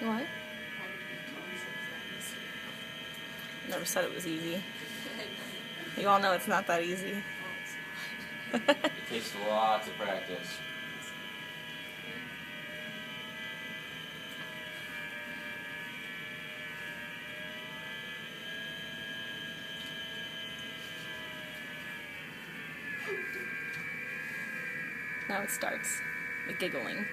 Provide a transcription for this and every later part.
What? Never said it was easy. You all know it's not that easy. It takes lots of practice. Now it starts. The giggling.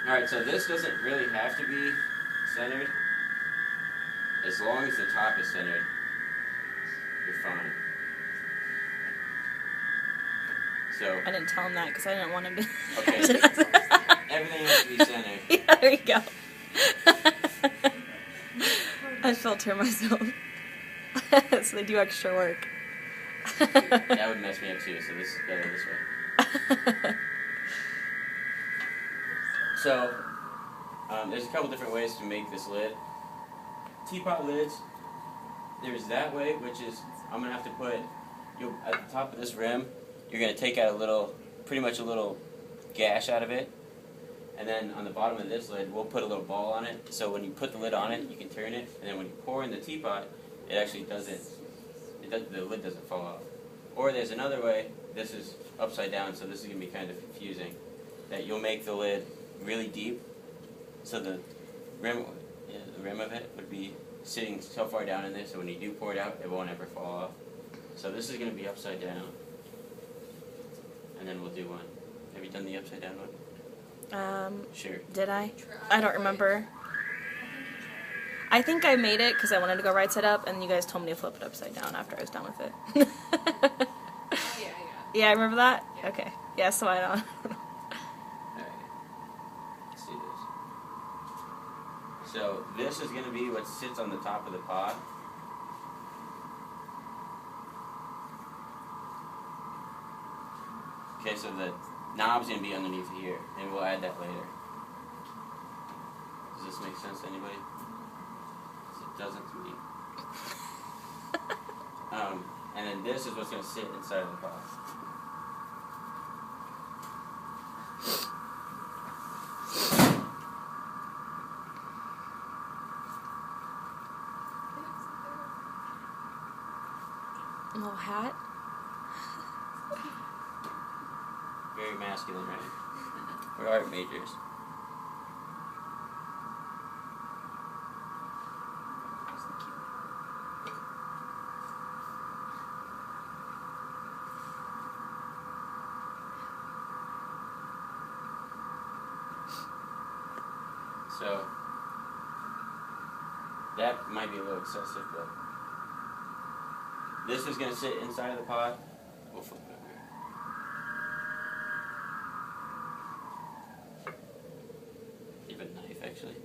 Alright, so this doesn't really have to be centered. As long as the top is centered, you're fine. So I didn't tell him that because I didn't want him to. okay, everything has to be centered. Yeah, there you go. I filter myself. So they do extra work. That would mess me up too, so this is better this way. So, there's a couple different ways to make this lid. Teapot lids, there's that way, which is, I'm going to have to put, at the top of this rim, you're going to take out pretty much a little gash out of it. And then on the bottom of this lid, we'll put a little ball on it. So when you put the lid on it, you can turn it. And then when you pour in the teapot, it actually doesn't, the lid doesn't fall off. Or there's another way, this is upside down, so this is going to be kind of confusing. That you'll make the lid really deep, so the rim of it would be sitting so far down in there, so when you do pour it out, it won't ever fall off. So this is going to be upside down. And then we'll do one. Have you done the upside down one? Sure. Did I? I don't remember. I think I made it because I wanted to go right side up, and you guys told me to flip it upside down after I was done with it. Yeah, I remember that? Yeah. Okay. Yeah, so I don't. Alright. Let's do this. So this is going to be what sits on the top of the pot. Okay, so the knob's going to be underneath here, and we'll add that later. Does this make sense to anybody? It doesn't to me. And then this is what's going to sit inside of the pot. A little hat. Very masculine, right? We're art majors. So, that might be a little excessive, but this is going to sit inside of the pot. We'll flip it over here. You have a knife, actually.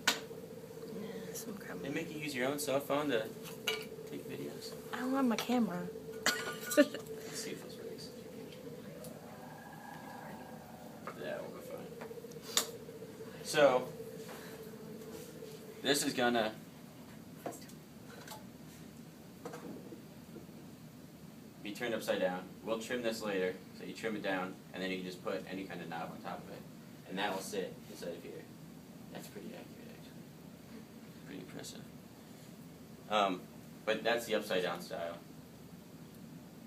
Yeah, some crumb. They make you use your own cell phone to take videos. I don't have my camera. Let's see if this works. That will be fine. So, this is gonna be turned upside down. We'll trim this later, so you trim it down, and then you can just put any kind of knob on top of it, and that will sit inside of here. That's pretty accurate, actually. Pretty impressive. But that's the upside down style.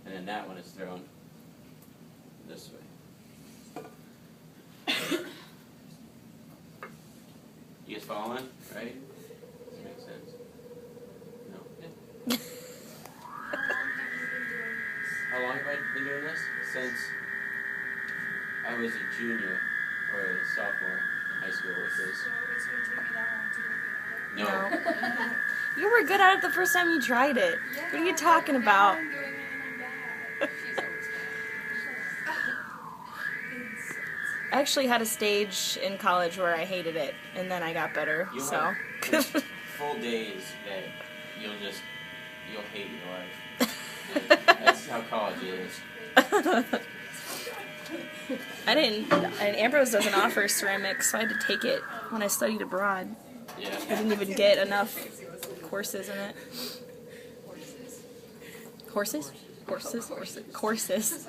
And then that one is thrown this way. You guys following? Right? Does that make sense? No? How long have I been doing this? Since I was a junior or a sophomore in high school with this. No. You were good at it the first time you tried it. What are you talking about? I actually had a stage in college where I hated it, and then I got better. You'll So. have full days that you'll hate your life. That's how college is. And Ambrose doesn't offer ceramics, so I had to take it when I studied abroad. Yeah. I didn't even get enough courses in it. Horses? Horses? Horses? Courses.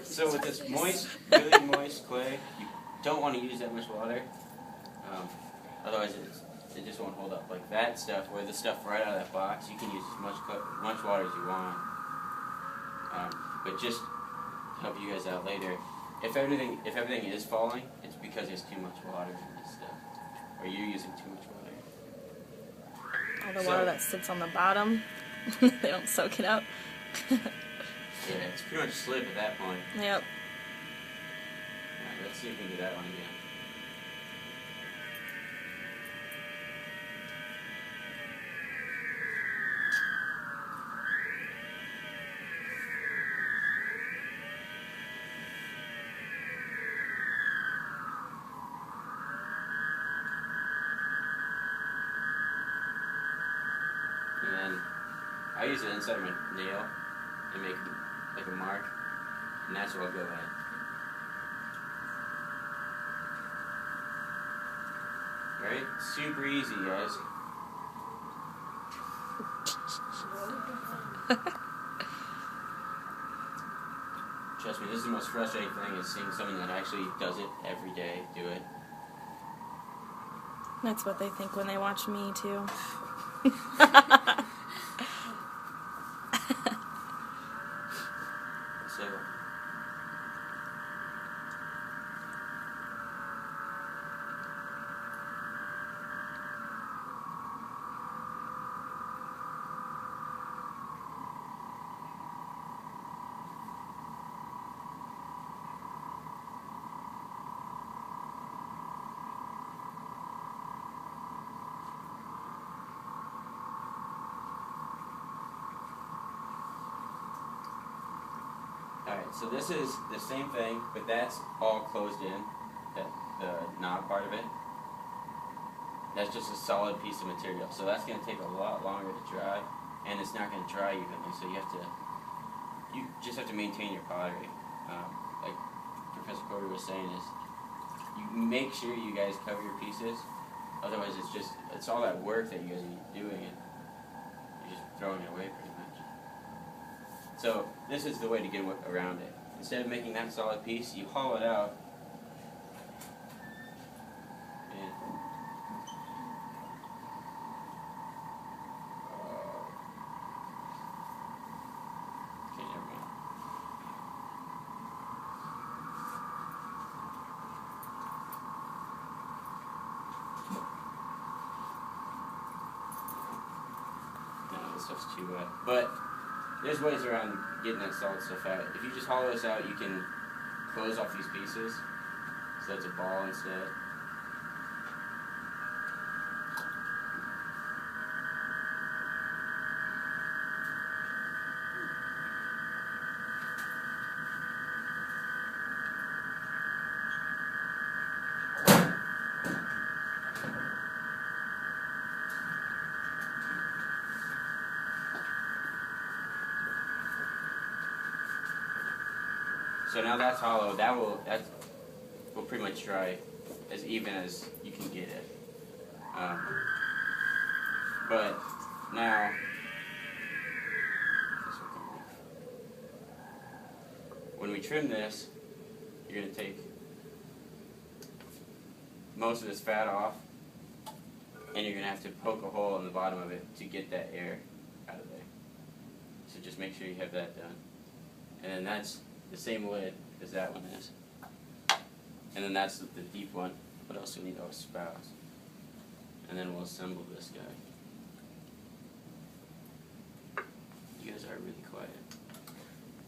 So with this moist, really moist clay, you don't want to use that much water. Otherwise it just won't hold up. Like that stuff, where the stuff right out of that box, you can use as much water as you want. But just to help you guys out later, if everything is falling, it's because there's too much water in this stuff, or you're using too much water. All the water that sits on the bottom, they don't soak it up. Yeah, it's pretty much slip at that point. Yep. Alright, let's see if we can do that one again. And then I use the inside of my nail and make like a mark, and that's what I'll go at. Right? Super easy, guys. Trust me, this is the most frustrating thing, is seeing someone that actually does it every day do it. That's what they think when they watch me, too. So, alright, so this is the same thing, but that's all closed in, the knob part of it. That's just a solid piece of material, so that's going to take a lot longer to dry, and it's not going to dry evenly, so you just have to maintain your pottery. Like Professor Corey was saying, is you make sure you guys cover your pieces, otherwise it's all that work that you guys are doing, and you're just throwing it away pretty much. So this is the way to get around it. Instead of making that solid piece, you hollow it out. And okay, never mind. No, this stuff's too wet. But there's ways around getting that solid stuff out. If you just hollow this out, you can close off these pieces, so that's a ball instead. So now that's hollow. That will pretty much dry as even as you can get it. But now this will come off. When we trim this, you're going to take most of this fat off, and you're going to have to poke a hole in the bottom of it to get that air out of there. So just make sure you have that done. And then that's the same lid as that one is. And then that's the deep one. What else do we need? Oh, spouts. And then we'll assemble this guy. You guys are really quiet.